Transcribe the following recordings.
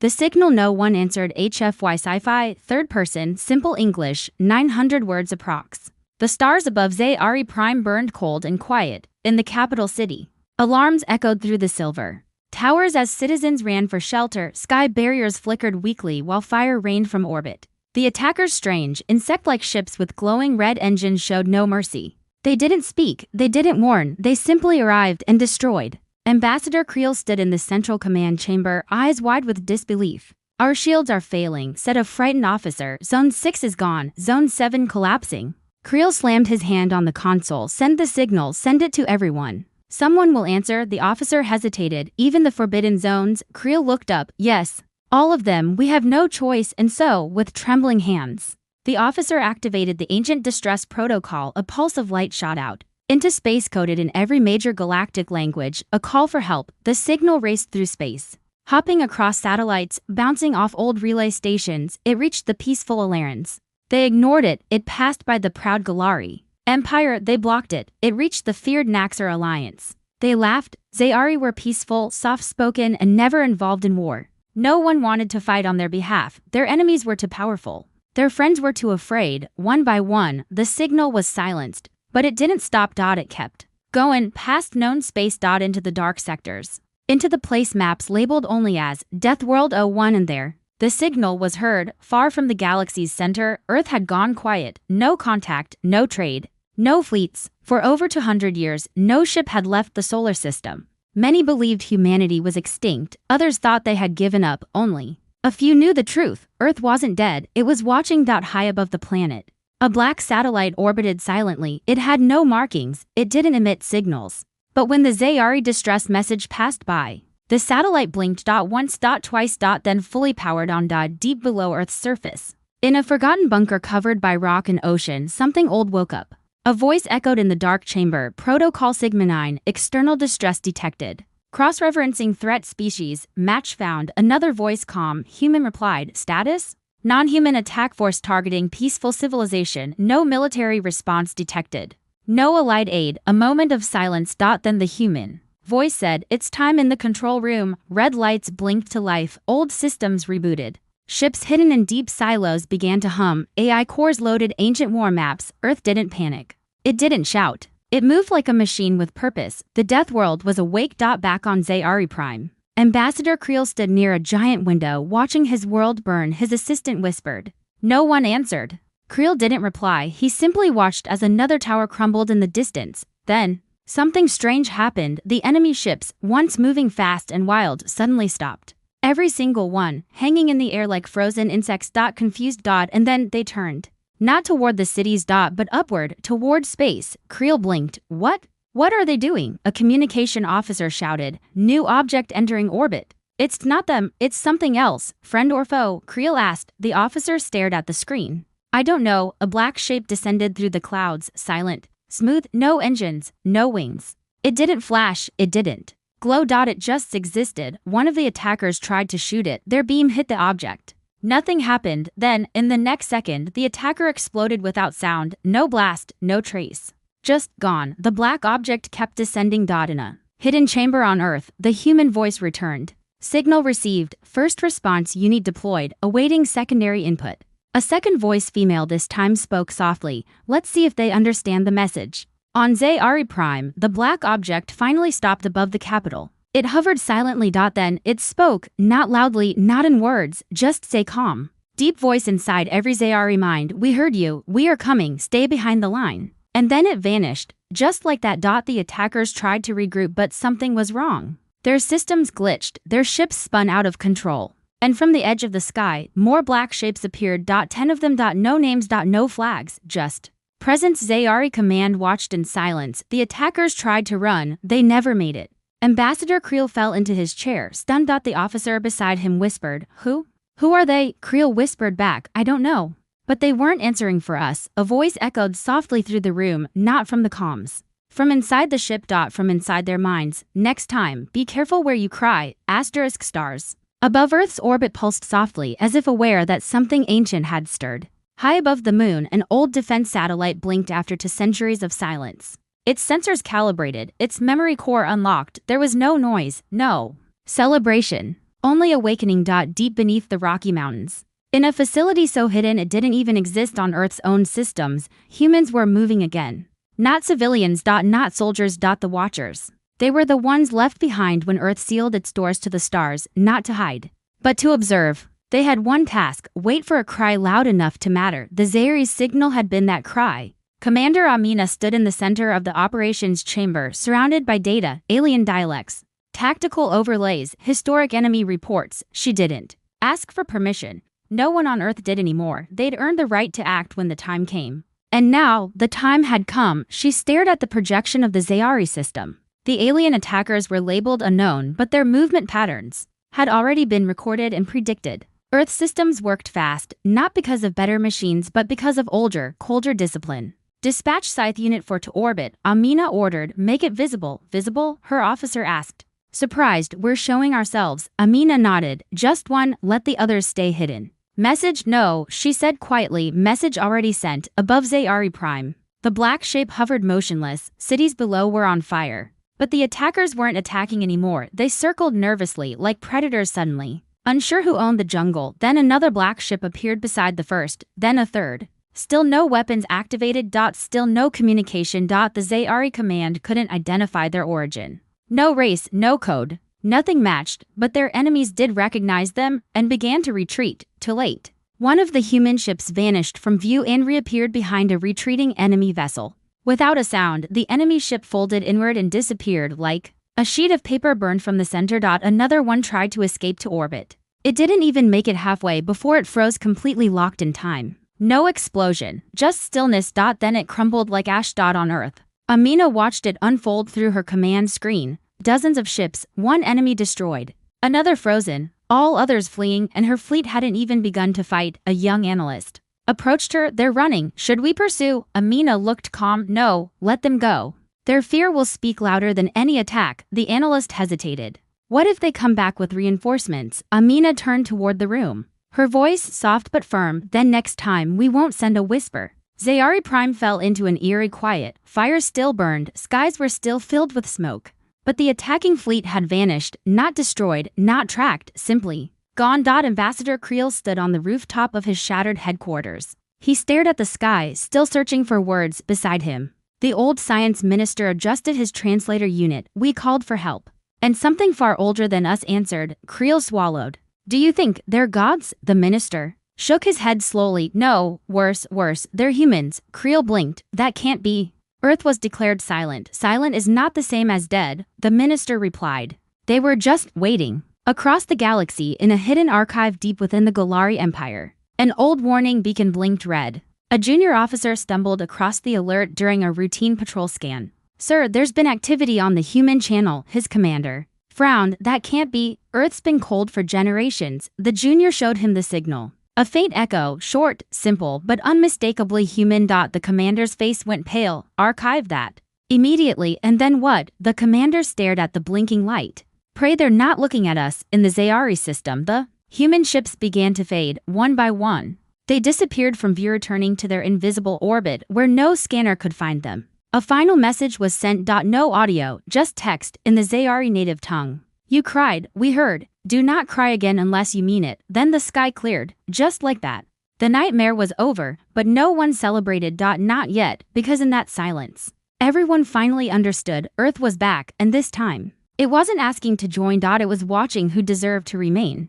The signal no one answered. HFY Sci-Fi, third person, simple English, 900 words approx. The stars above Zayari Prime burned cold and quiet, in the capital city. Alarms echoed through the silver towers as citizens ran for shelter. Sky barriers flickered weakly while fire rained from orbit. The attackers' strange, insect-like ships with glowing red engines showed no mercy. They didn't speak, they didn't warn, they simply arrived and destroyed. Ambassador Creel stood in the central command chamber, eyes wide with disbelief. Our shields are failing, said a frightened officer. Zone 6 is gone, Zone 7 collapsing. Creel slammed his hand on the console. Send the signal, send it to everyone. Someone will answer. The officer hesitated. Even the forbidden zones? Creel looked up. Yes. All of them. We have no choice. And so, with trembling hands, the officer activated the ancient distress protocol. A pulse of light shot out into space, coded in every major galactic language, a call for help. The signal raced through space, hopping across satellites, bouncing off old relay stations. It reached the peaceful Alarans. They ignored it. It passed by the proud Galari Empire. They blocked it. It reached the feared Naxxar Alliance. They laughed. Zayari were peaceful, soft-spoken, and never involved in war. No one wanted to fight on their behalf. Their enemies were too powerful. Their friends were too afraid. One by one, the signal was silenced. But it didn't stop. It kept going past known space. Into the dark sectors, into the place maps labeled only as Deathworld 01, and there, the signal was heard. Far from the galaxy's center, Earth had gone quiet. No contact, no trade, no fleets. For over 200 years, no ship had left the solar system. Many believed humanity was extinct, others thought they had given up. Only a few knew the truth. Earth wasn't dead, it was watching. High above the planet, a black satellite orbited silently. It had no markings, it didn't emit signals. But when the Zayari distress message passed by, the satellite blinked. Once, twice, then fully powered on. Deep below Earth's surface, in a forgotten bunker covered by rock and ocean, something old woke up. A voice echoed in the dark chamber. Protocol Sigma 9, external distress detected. Cross-referencing threat species, match found. Another voice, calm, human, replied. Status? Non-human attack force targeting peaceful civilization. No military response detected. No allied aid. A moment of silence. Then the human voice said, it's time. In the control room, red lights blinked to life. Old systems rebooted. Ships hidden in deep silos began to hum. AI cores loaded ancient war maps. Earth didn't panic. It didn't shout. It moved like a machine with purpose. The Death World was awake. Back on Zayari Prime, Ambassador Creel stood near a giant window, watching his world burn. His assistant whispered. No one answered. Creel didn't reply. He simply watched as another tower crumbled in the distance. Then, something strange happened. The enemy ships, once moving fast and wild, suddenly stopped. Every single one, hanging in the air like frozen insects. Confused. And then they turned. Not toward the cities. But upward, toward space. Creel blinked. What? What are they doing? A communication officer shouted. New object entering orbit. It's not them, it's something else. Friend or foe? Creel asked. The officer stared at the screen. I don't know. A black shape descended through the clouds, silent, smooth, no engines, no wings. It didn't flash, it didn't glow. It just existed. One of the attackers tried to shoot it. Their beam hit the object. Nothing happened. Then, in the next second, the attacker exploded without sound. No blast, no trace. Just gone. The black object kept descending. In a hidden chamber on Earth, the human voice returned. Signal received. First response unit deployed, awaiting secondary input. A second voice, female this time, spoke softly. Let's see if they understand the message. On Zayari Prime, the black object finally stopped above the capital. It hovered silently. Then, it spoke, not loudly, not in words, just stay calm. Deep voice inside every Zayari mind. We heard you, we are coming, stay behind the line. And then it vanished, just like that. The attackers tried to regroup, but something was wrong. Their systems glitched, their ships spun out of control. And from the edge of the sky, more black shapes appeared. 10 of them. No names. No flags, just presence. Zayari command watched in silence. The attackers tried to run, they never made it. Ambassador Creel fell into his chair, stunned. The officer beside him whispered, Who? Who are they? Creel whispered back, I don't know. But they weren't answering for us. A voice echoed softly through the room, not from the comms. From inside the ship. From inside their minds. Next time, be careful where you cry. Asterisk stars. Above Earth's orbit pulsed softly, as if aware that something ancient had stirred. High above the moon, an old defense satellite blinked after 2 centuries of silence. Its sensors calibrated, its memory core unlocked. There was no noise, no celebration. only awakening. Deep beneath the Rocky Mountains. In a facility so hidden it didn't even exist on Earth's own systems, humans were moving again. Not civilians. Not soldiers. The Watchers. They were the ones left behind when Earth sealed its doors to the stars, not to hide, but to observe. They had one task: wait for a cry loud enough to matter. The Zayari's signal had been that cry. Commander Amina stood in the center of the operations chamber, surrounded by data, alien dialects, tactical overlays, historic enemy reports. She didn't ask for permission. No one on Earth did anymore. They'd earned the right to act when the time came. And now, the time had come. She stared at the projection of the Zayari system. The alien attackers were labeled unknown, but their movement patterns had already been recorded and predicted. Earth systems worked fast, not because of better machines but because of older, colder discipline. Dispatch Scythe Unit 4 to orbit, Amina ordered. Make it visible. Visible? Her officer asked. Surprised, we're showing ourselves. Amina nodded. Just one, let the others stay hidden. Message? No, she said quietly. Message already sent. Above Zayari Prime. The black shape hovered motionless. Cities below were on fire. But the attackers weren't attacking anymore. They circled nervously, like predators suddenly. Unsure who owned the jungle, then another black ship appeared beside the first, then a third. Still no weapons activated. Still no communication. The Zayari command couldn't identify their origin. No race, no code. Nothing matched, but their enemies did recognize them and began to retreat. Too late. One of the human ships vanished from view and reappeared behind a retreating enemy vessel. Without a sound, the enemy ship folded inward and disappeared like a sheet of paper burned from the center. Another one tried to escape to orbit. It didn't even make it halfway before it froze, completely locked in time. No explosion, just stillness. Then it crumbled like ash. On Earth. Amina watched it unfold through her command screen. Dozens of ships, one enemy destroyed, another frozen, all others fleeing, and her fleet hadn't even begun to fight. A young analyst approached her. They're running. Should we pursue? Amina looked calm. No, let them go. Their fear will speak louder than any attack. The analyst hesitated. What if they come back with reinforcements? Amina turned toward the room. Her voice soft but firm. Then next time we won't send a whisper. Zayari Prime fell into an eerie quiet. Fires still burned. Skies were still filled with smoke. But the attacking fleet had vanished, not destroyed, not tracked, simply gone. Ambassador Creel stood on the rooftop of his shattered headquarters. He stared at the sky, still searching for words. Beside him, the old science minister adjusted his translator unit. We called for help. And something far older than us answered. Creel swallowed. Do you think they're gods? The minister shook his head slowly. No, worse, they're humans. Creel blinked. That can't be. Earth was declared silent. Silent is not the same as dead, the minister replied. They were just waiting. Across the galaxy, in a hidden archive deep within the Golari Empire, an old warning beacon blinked red. A junior officer stumbled across the alert during a routine patrol scan. Sir, there's been activity on the human channel. His commander frowned. That can't be. Earth's been cold for generations. The junior showed him the signal. A faint echo, short, simple, but unmistakably human. The commander's face went pale. Archive that. Immediately. And then what? The commander stared at the blinking light. Pray they're not looking at us. In the Zayari system, the human ships began to fade, one by one. They disappeared from view, returning to their invisible orbit where no scanner could find them. A final message was sent. No audio, just text, in the Zayari native tongue. You cried, we heard. Do not cry again unless you mean it. Then the sky cleared, just like that. The nightmare was over, but no one celebrated. Not yet, because in that silence, everyone finally understood. Earth was back, and this time, it wasn't asking to join. It was watching who deserved to remain.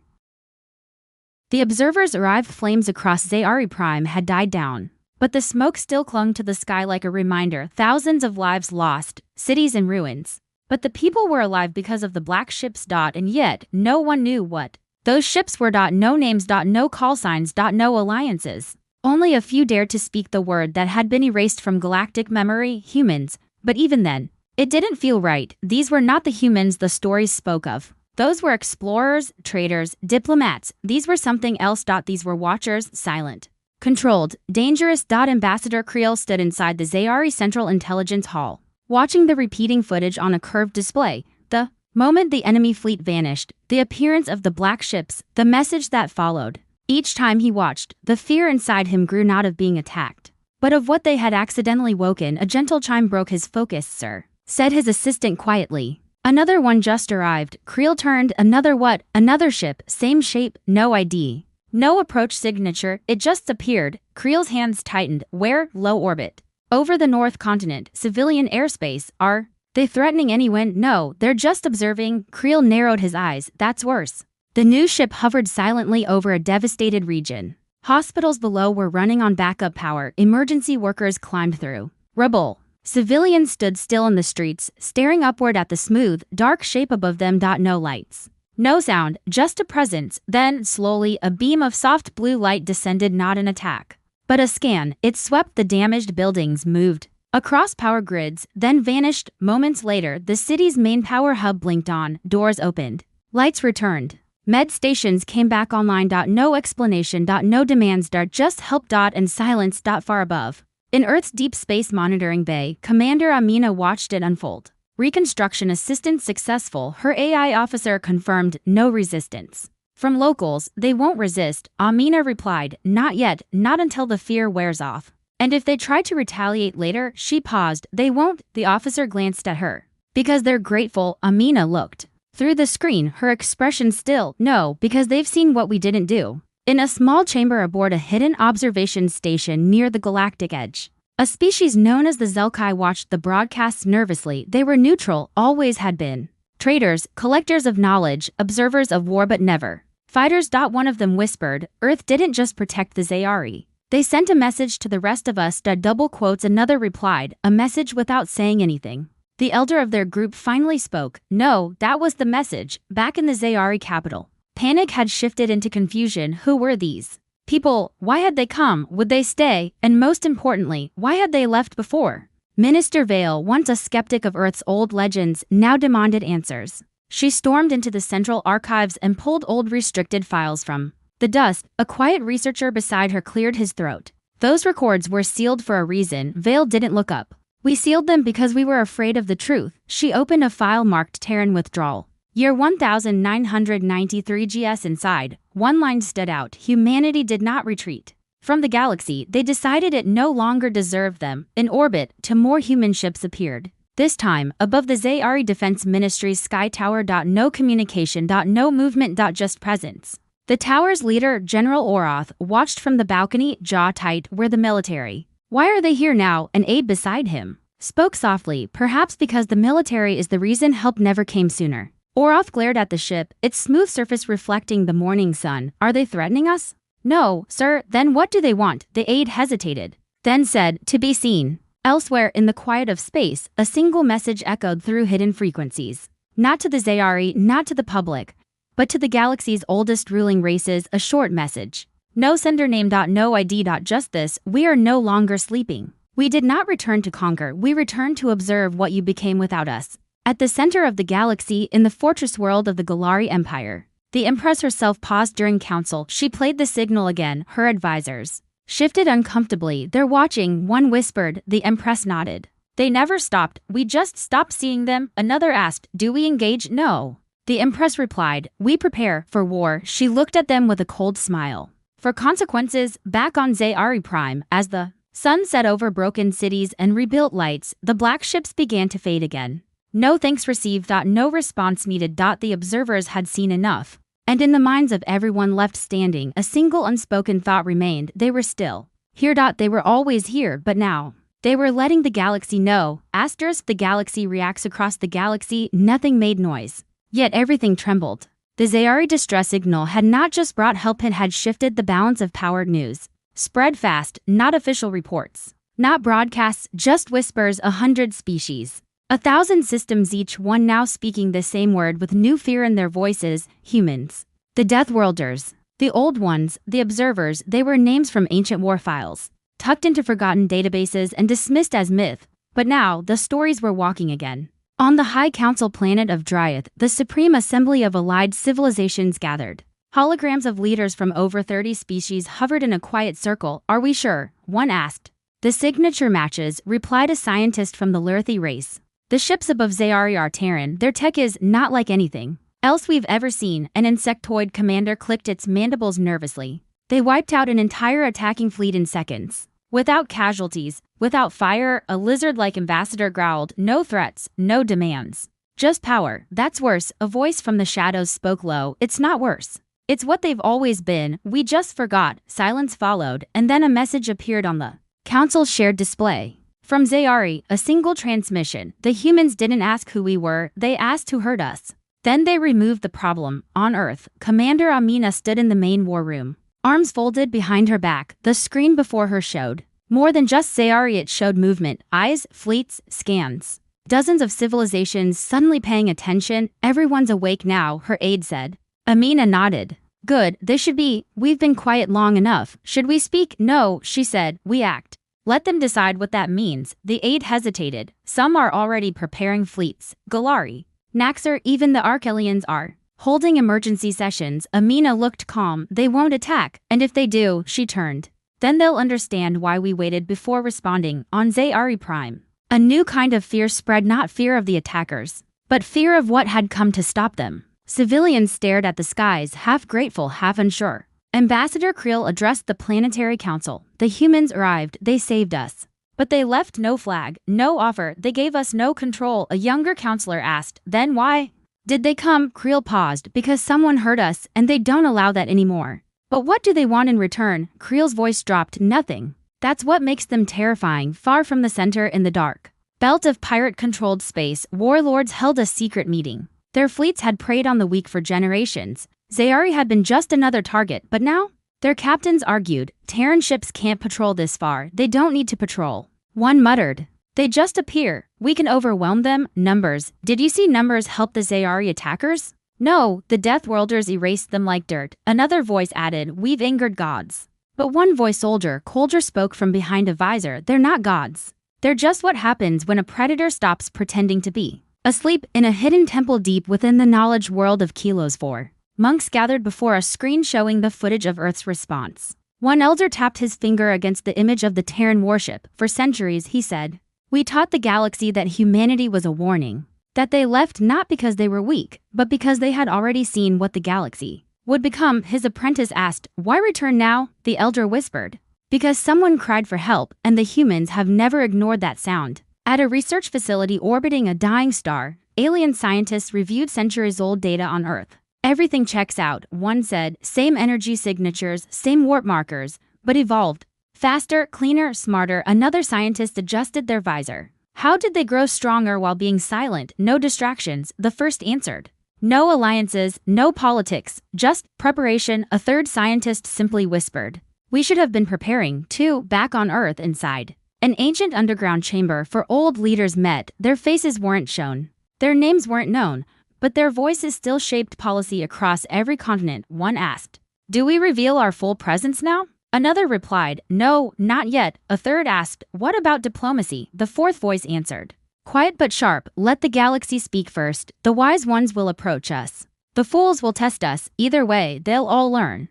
The observers arrived. Flames across Zayari Prime had died down, but the smoke still clung to the sky like a reminder. Thousands of lives lost, cities in ruins. But the people were alive because of the black ships. And yet, no one knew what those ships were. No names. No call signs. No alliances. Only a few dared to speak the word that had been erased from galactic memory. Humans. But even then, it didn't feel right. These were not the humans the stories spoke of. Those were explorers, traders, diplomats. These were something else. These were watchers, silent, controlled, dangerous. Ambassador Creel stood inside the Zayari Central Intelligence Hall, watching the repeating footage on a curved display. The moment the enemy fleet vanished, the appearance of the black ships, the message that followed. Each time he watched, the fear inside him grew, not of being attacked, but of what they had accidentally woken. A gentle chime broke his focus. Sir, said his assistant quietly. Another one just arrived. Creel turned. Another what? Another ship. Same shape. No ID. No approach signature. It just appeared. Creel's hands tightened. Where? Low orbit. Over the North Continent. Civilian airspace. Are they threatening anyone? No, they're just observing. Creel narrowed his eyes. That's worse. The new ship hovered silently over a devastated region. Hospitals below were running on backup power. Emergency workers climbed through rubble. Civilians stood still in the streets, staring upward at the smooth, dark shape above them. No lights. No sound, just a presence. Then, slowly, a beam of soft blue light descended, not an attack, but a scan. It swept the damaged buildings, moved across power grids, then vanished. Moments later, the city's main power hub blinked on, doors opened. Lights returned. Med stations came back online. No explanation. No demands. Just help. And silence. Far above, in Earth's deep space monitoring bay, Commander Amina watched it unfold. Reconstruction assistance successful. Her AI officer confirmed no resistance. From locals, they won't resist, Amina replied. Not yet, not until the fear wears off. And if they try to retaliate later, she paused. They won't. The officer glanced at her. Because they're grateful. Amina looked through the screen, her expression still. No, because they've seen what we didn't do. In a small chamber aboard a hidden observation station near the galactic edge, a species known as the Zelkai watched the broadcasts nervously. They were neutral, always had been. Traders, collectors of knowledge, observers of war but never fighters. One of them whispered, Earth didn't just protect the Zayari. They sent a message to the rest of us. Double quotes. Another replied, a message without saying anything. The elder of their group finally spoke. No, that was the message. Back in the Zayari capital, panic had shifted into confusion. Who were these people? Why had they come? Would they stay? And most importantly, why had they left before? Minister Vale, once a skeptic of Earth's old legends, now demanded answers. She stormed into the central archives and pulled old restricted files from the dust. A quiet researcher beside her cleared his throat. Those records were sealed for a reason. Vale didn't look up. We sealed them because we were afraid of the truth. She opened a file marked Terran withdrawal. Year 1993 GS. Inside, one line stood out. Humanity did not retreat from the galaxy. They decided it no longer deserved them. In orbit, two more human ships appeared. This time, above the Zayari Defense Ministry's sky tower. No communication. No movement. Just presence. The tower's leader, General Oroth, watched from the balcony, jaw tight. We're the military. Why are they here now? An aide beside him spoke softly, perhaps because the military is the reason help never came sooner. Oroth glared at the ship, its smooth surface reflecting the morning sun. Are they threatening us? No, sir. Then what do they want? The aide hesitated, then said, to be seen. Elsewhere in the quiet of space, a single message echoed through hidden frequencies. Not to the Zayari, not to the public, but to the galaxy's oldest ruling races. A short message. No sender name. No ID. Just this, we are no longer sleeping. We did not return to conquer. We returned to observe what you became without us. At the center of the galaxy, in the fortress world of the Galari Empire, the Empress herself paused during council. She played the signal again. Her advisors shifted uncomfortably. They're watching, one whispered. The Empress nodded. They never stopped. We just stopped seeing them. Another asked, do we engage? No. The Empress replied, we prepare for war. She looked at them with a cold smile. For consequences, back on Zayari Prime, as the sun set over broken cities and rebuilt lights, the black ships began to fade again. No thanks received. No response needed. The observers had seen enough. And in the minds of everyone left standing, a single unspoken thought remained. They were still here. They were always here, but now they were letting the galaxy know. Asterisk, the galaxy reacts across the galaxy. Nothing made noise. Yet everything trembled. The Zayari distress signal had not just brought help, it had shifted the balance of power. News spread fast, not official reports, not broadcasts, just whispers. 100 species, 1,000 systems, each one now speaking the same word with new fear in their voices. Humans. The Deathworlders. The old ones, the observers, they were names from ancient war files, tucked into forgotten databases and dismissed as myth. But now, the stories were walking again. On the High Council planet of Dryeth, the supreme assembly of allied civilizations gathered. Holograms of leaders from over 30 species hovered in a quiet circle. Are we sure? One asked. The signature matches, replied a scientist from the Lurthi race. The ships above Zayari are Terran. Their tech is not like anything else we've ever seen. An insectoid commander clicked its mandibles nervously. They wiped out an entire attacking fleet in seconds. Without casualties, without fire, a lizard-like ambassador growled. No threats, no demands. Just power, that's worse, a voice from the shadows spoke low. It's not worse. It's what they've always been, we just forgot. Silence followed, and then a message appeared on the Council's shared display. From Zayari, a single transmission. The humans didn't ask who we were, they asked who hurt us. Then they removed the problem. On Earth, Commander Amina stood in the main war room. Arms folded behind her back, the screen before her showed more than just Zayari, it showed movement, eyes, fleets, scans. Dozens of civilizations suddenly paying attention. Everyone's awake now, her aide said. Amina nodded. Good, this should be. We've been quiet long enough. Should we speak? No, she said, we act. Let them decide what that means. The aide hesitated. Some are already preparing fleets. Galari, Naxxer, even the Archelians are holding emergency sessions. Amina looked calm. They won't attack, and if they do, she turned. Then they'll understand why we waited before responding. On Zayari Prime, a new kind of fear spread, not fear of the attackers, but fear of what had come to stop them. Civilians stared at the skies, half grateful, half unsure. Ambassador Creel addressed the Planetary Council. The humans arrived, they saved us. But they left no flag, no offer, they gave us no control, a younger counselor asked. Then why did they come? Creel paused. Because someone hurt us, and they don't allow that anymore. But what do they want in return? Creel's voice dropped. Nothing. That's what makes them terrifying. Far from the center in the dark belt of pirate-controlled space, warlords held a secret meeting. Their fleets had preyed on the weak for generations. Zayari had been just another target, but now? Their captains argued. Terran ships can't patrol this far. They don't need to patrol. One muttered. They just appear. We can overwhelm them. Numbers. Did you see numbers help the Zayari attackers? No, the Deathworlders erased them like dirt. Another voice added, we've angered gods. But one voice soldier, Colger, spoke from behind a visor. They're not gods. They're just what happens when a predator stops pretending to be asleep in a hidden temple deep within the knowledge world of Kilos 4. Monks gathered before a screen showing the footage of Earth's response. One elder tapped his finger against the image of the Terran warship. For centuries, he said, we taught the galaxy that humanity was a warning. That they left not because they were weak, but because they had already seen what the galaxy would become. His apprentice asked, why return now? The elder whispered. Because someone cried for help, and the humans have never ignored that sound. At a research facility orbiting a dying star, alien scientists reviewed centuries-old data on Earth. Everything checks out, one said, same energy signatures, same warp markers, but evolved. Faster, cleaner, smarter. Another scientist adjusted their visor. How did they grow stronger while being silent? No distractions, the first answered. No alliances, no politics, just preparation. A third scientist simply whispered. We should have been preparing, too. Back on Earth, inside an ancient underground chamber for old leaders met. Their faces weren't shown. Their names weren't known, but their voices still shaped policy across every continent. One asked, do we reveal our full presence now? Another replied, no, not yet. A third asked, what about diplomacy? The fourth voice answered, quiet but sharp, let the galaxy speak first. The wise ones will approach us. The fools will test us. Either way, they'll all learn.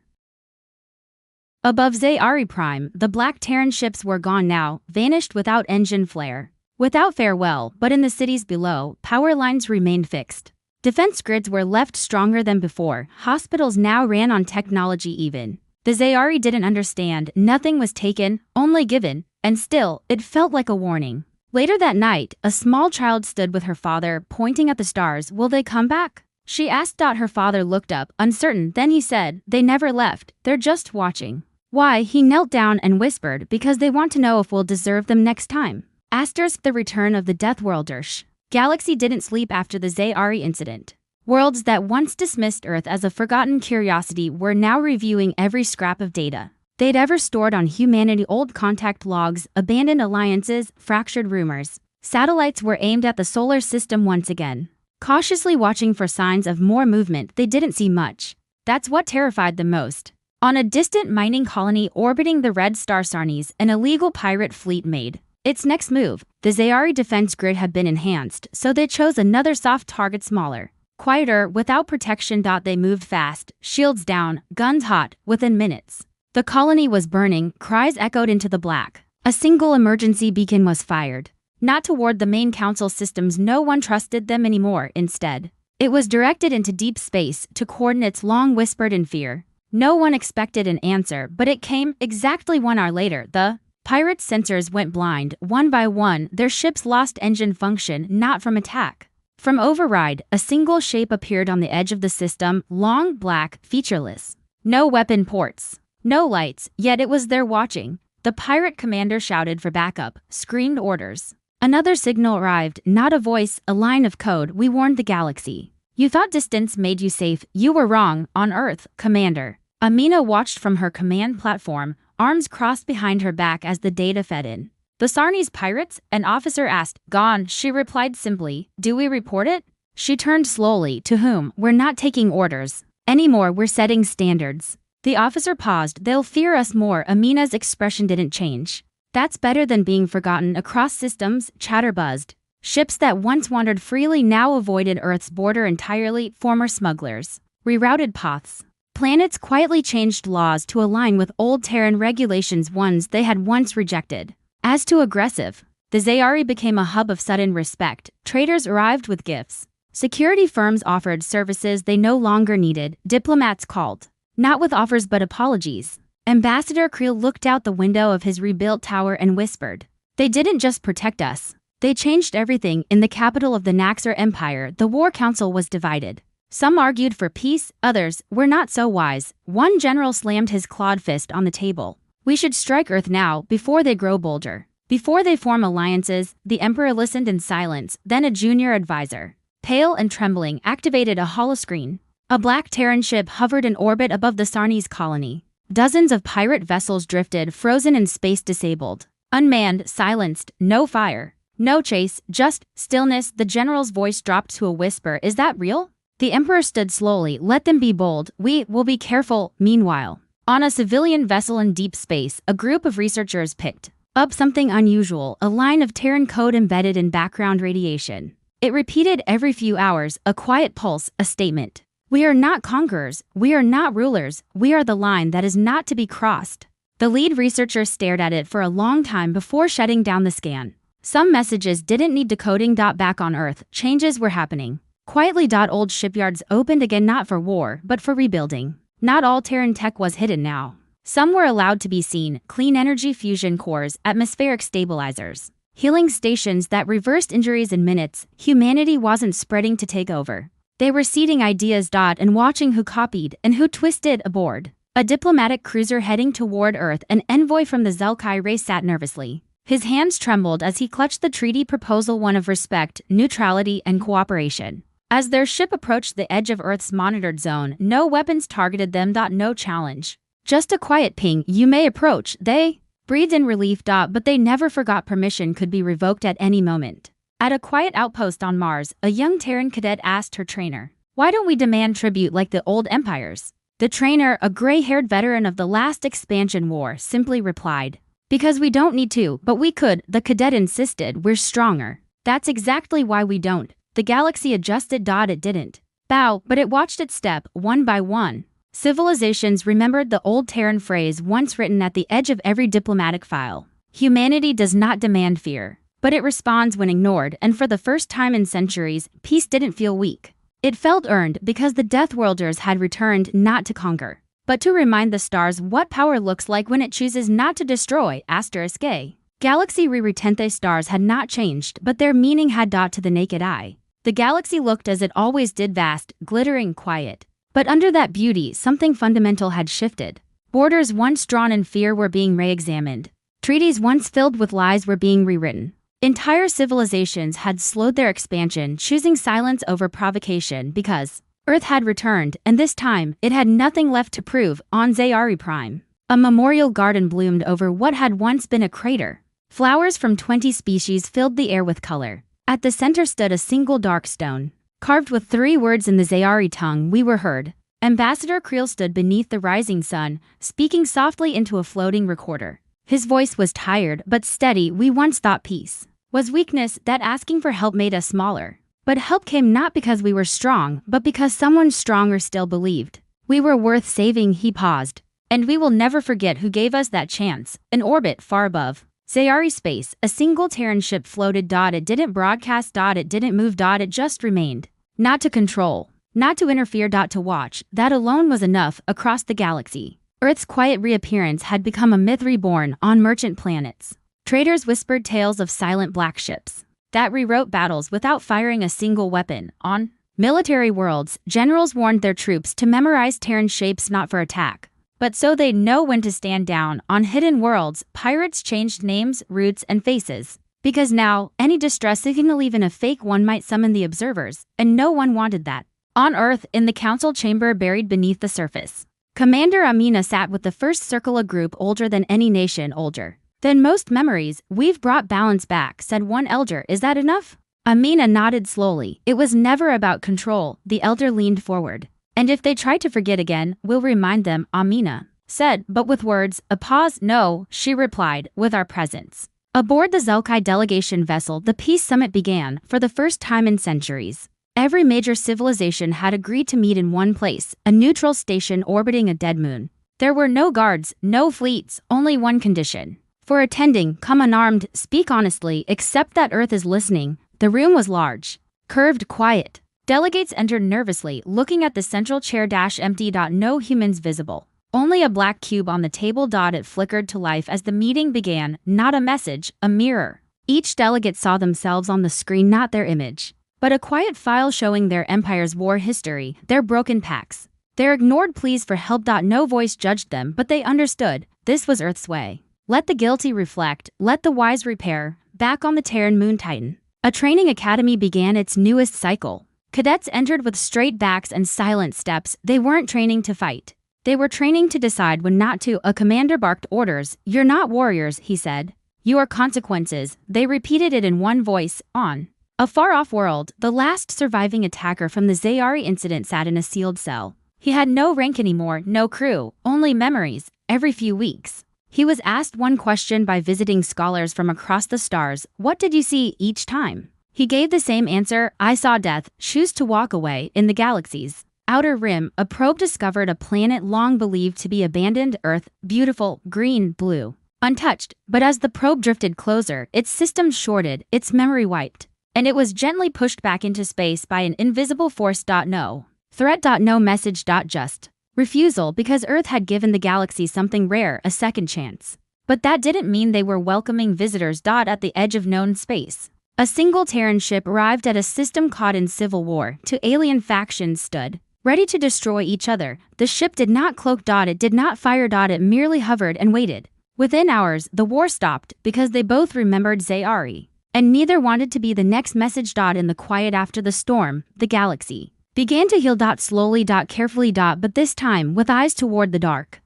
Above Zayari Prime, the black Terran ships were gone now, vanished without engine flare. Without farewell, but in the cities below, power lines remained fixed. Defense grids were left stronger than before. Hospitals now ran on technology even. The Zayari didn't understand. Nothing was taken, only given, and still, it felt like a warning. Later that night, a small child stood with her father, pointing at the stars. Will they come back? She asked. Her father looked up, uncertain. Then he said, they never left. They're just watching. Why? He knelt down and whispered, because they want to know if we'll deserve them next time. Asterisk. The return of the Deathworlders. Galaxy didn't sleep after the Zayari incident. Worlds that once dismissed Earth as a forgotten curiosity were now reviewing every scrap of data they'd ever stored on humanity. Old contact logs, abandoned alliances, fractured rumors. Satellites were aimed at the solar system once again, cautiously watching for signs of more movement. They didn't see much. That's what terrified them most. On a distant mining colony orbiting the red star Sarnes, an illegal pirate fleet made its next move. The Zayari defense grid had been enhanced, so they chose another soft target, smaller, quieter, without protection. They moved fast, shields down, guns hot. Within minutes, the colony was burning. Cries echoed into the black. A single emergency beacon was fired. Not toward the main council systems. No one trusted them anymore. Instead, it was directed into deep space to coordinates long whispered in fear. No one expected an answer, but it came. Exactly 1 hour later, the pirates' sensors went blind. One by one, their ships lost engine function, not from attack, From override, a single shape appeared on the edge of the system, long, black, featureless. No weapon ports. No lights, yet it was there watching. The pirate commander shouted for backup, screamed orders. Another signal arrived, not a voice, a line of code. We warned the galaxy. You thought distance made you safe. You were wrong. On Earth, Commander. Amina watched from her command platform, arms crossed behind her back as the data fed in. The Sarni's pirates? An officer asked. Gone, she replied simply. Do we report it? She turned slowly. To whom? We're not taking orders. Anymore, we're setting standards. The officer paused. They'll fear us more. Amina's expression didn't change. That's better than being forgotten. Across systems, chatter buzzed. Ships that once wandered freely now avoided Earth's border entirely. Former smugglers rerouted paths. Planets quietly changed laws to align with old Terran regulations, ones they had once rejected. As to aggressive, the Zayari became a hub of sudden respect. Traders arrived with gifts. Security firms offered services they no longer needed. Diplomats called. Not with offers but apologies. Ambassador Creel looked out the window of his rebuilt tower and whispered. They didn't just protect us. They changed everything. In the capital of the Naxxar Empire, the War Council was divided. Some argued for peace, others were not so wise. One general slammed his clawed fist on the table. We should strike Earth now, before they grow bolder. Before they form alliances. The Emperor listened in silence, then a junior advisor, pale and trembling, activated a holoscreen. A black Terran ship hovered in orbit above the Sarni's colony. Dozens of pirate vessels drifted, frozen in space, disabled. Unmanned, silenced, no fire. No chase, just stillness. The general's voice dropped to a whisper. Is that real? The Emperor stood slowly. Let them be bold. We will be careful. Meanwhile, on a civilian vessel in deep space, a group of researchers picked up something unusual, a line of Terran code embedded in background radiation. It repeated every few hours, a quiet pulse, a statement. We are not conquerors. We are not rulers. We are the line that is not to be crossed. The lead researcher stared at it for a long time before shutting down the scan. Some messages didn't need decoding. Back on Earth, changes were happening. Quietly. Old shipyards opened again, not for war, but for rebuilding. Not all Terran tech was hidden now. Some were allowed to be seen. Clean energy fusion cores, atmospheric stabilizers, healing stations that reversed injuries in minutes. Humanity wasn't spreading to take over. They were seeding ideas. And watching who copied and who twisted. Aboard a diplomatic cruiser heading toward Earth, an envoy from the Zelkai race sat nervously. His hands trembled as he clutched the treaty proposal, one of respect, neutrality, and cooperation. As their ship approached the edge of Earth's monitored zone, no weapons targeted them. No challenge. Just a quiet ping. You may approach. They breathed in relief. But they never forgot permission could be revoked at any moment. At a quiet outpost on Mars, a young Terran cadet asked her trainer, "Why don't we demand tribute like the old empires?" The trainer, a gray-haired veteran of the last expansion war, simply replied, "Because we don't need to, but we could." The cadet insisted, "We're stronger." "That's exactly why we don't." The galaxy adjusted. It didn't bow, but it watched its step, one by one. Civilizations remembered the old Terran phrase once written at the edge of every diplomatic file. Humanity does not demand fear, but it responds when ignored, and for the first time in centuries, peace didn't feel weak. It felt earned, because the Deathworlders had returned not to conquer, but to remind the stars what power looks like when it chooses not to destroy. *A. Galaxy Re-Retente stars had not changed, but their meaning had. To the naked eye, the galaxy looked as it always did, vast, glittering, quiet. But under that beauty, something fundamental had shifted. Borders once drawn in fear were being re-examined. Treaties once filled with lies were being rewritten. Entire civilizations had slowed their expansion, choosing silence over provocation because Earth had returned, and this time, it had nothing left to prove. On Zayari Prime, a memorial garden bloomed over what had once been a crater. Flowers from 20 species filled the air with color. At the center stood a single dark stone, carved with 3 words in the Zayari tongue. We were heard. Ambassador Creel stood beneath the rising sun, speaking softly into a floating recorder. His voice was tired but steady. We once thought peace was weakness, that asking for help made us smaller. But help came not because we were strong, but because someone stronger still believed we were worth saving. He paused. And we will never forget who gave us that chance. In orbit far above Zayari space, a single Terran ship floated. It didn't broadcast. It didn't move. It just remained. Not to control, not to interfere. To watch. That alone was enough. Across the galaxy, Earth's quiet reappearance had become a myth reborn. On merchant planets, traders whispered tales of silent black ships that rewrote battles without firing a single weapon. On military worlds, generals warned their troops to memorize Terran shapes not for attack, but so they'd know when to stand down. On hidden worlds, pirates changed names, routes, and faces. Because now, any distress signal, even a fake one, might summon the observers, and no one wanted that. On Earth, in the council chamber buried beneath the surface, Commander Amina sat with the first circle, a group older than any nation, older than most memories. "We've brought balance back," said one elder. "Is that enough?" Amina nodded slowly. "It was never about control." The elder leaned forward. "And if they try to forget again, we'll remind them," Amina said, but with words. A pause. "No," she replied, "with our presence." Aboard the Zelkai delegation vessel, the peace summit began. For the first time in centuries, every major civilization had agreed to meet in one place, a neutral station orbiting a dead moon. There were no guards, no fleets, only one condition. For attending, come unarmed, speak honestly, accept that Earth is listening. The room was large, curved, quiet. Delegates entered nervously, looking at the central chair. Empty. No humans visible. Only a black cube on the table. It flickered to life as the meeting began. Not a message, a mirror. Each delegate saw themselves on the screen, not their image, but a quiet file showing their empire's war history, their broken pacts, their ignored pleas for help. No voice judged them, but they understood. This was Earth's way. Let the guilty reflect, let the wise repair. Back on the Terran moon Titan, a training academy began its newest cycle. Cadets entered with straight backs and silent steps. They weren't training to fight. They were training to decide when not to. A commander barked orders. "You're not warriors," he said. "You are consequences." They repeated it in one voice. On a far-off world, the last surviving attacker from the Zayari incident sat in a sealed cell. He had no rank anymore, no crew, only memories. Every few weeks, he was asked one question by visiting scholars from across the stars. "What did you see?" Each time, he gave the same answer: "I saw death, choose to walk away." In the galaxy's outer rim, a probe discovered a planet long believed to be abandoned. Earth, beautiful, green, blue, untouched. But as the probe drifted closer, its systems shorted, its memory wiped, and it was gently pushed back into space by an invisible force. No threat. No message. Just refusal, because Earth had given the galaxy something rare, a second chance. But that didn't mean they were welcoming visitors. At the edge of known space, a single Terran ship arrived at a system caught in civil war. Two alien factions stood, ready to destroy each other. The ship did not cloak. It did not fire. It merely hovered and waited. Within hours, the war stopped because they both remembered Zayari, and neither wanted to be the next message. In the quiet after the storm, the galaxy began to heal. Slowly. Carefully. But this time with eyes toward the dark.